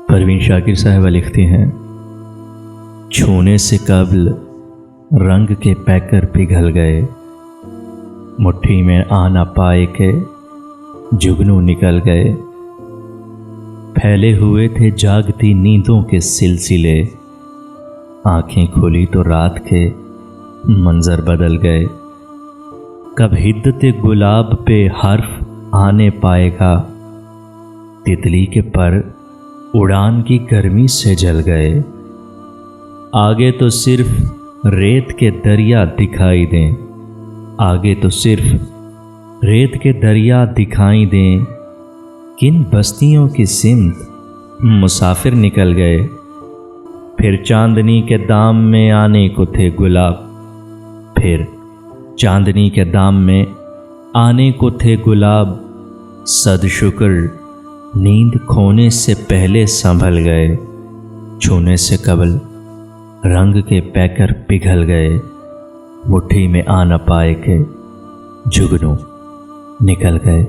परवीन शाकिर साहिबा लिखती हैं, छूने से कबल रंग के पैकर पिघल गए, मुट्ठी में आ ना पाए के जुगनू निकल गए। फैले हुए थे जागती नींदों के सिलसिले, आंखें खुली तो रात के मंजर बदल गए। कब हिद्दते गुलाब पे हर्फ आने पाएगा, तितली के पर उड़ान की गर्मी से जल गए। आगे तो सिर्फ रेत के दरिया दिखाई दें, आगे तो सिर्फ रेत के दरिया दिखाई दें। किन बस्तियों की सिमत मुसाफिर निकल गए, फिर चांदनी के दाम में आने को थे गुलाब, फिर चांदनी के दाम में आने को थे गुलाब। सद शुक्र नींद खोने से पहले संभल गए, छूने से कबल रंग के पैकर पिघल गए। मुट्ठी में आ न पाए के जुगनू निकल गए।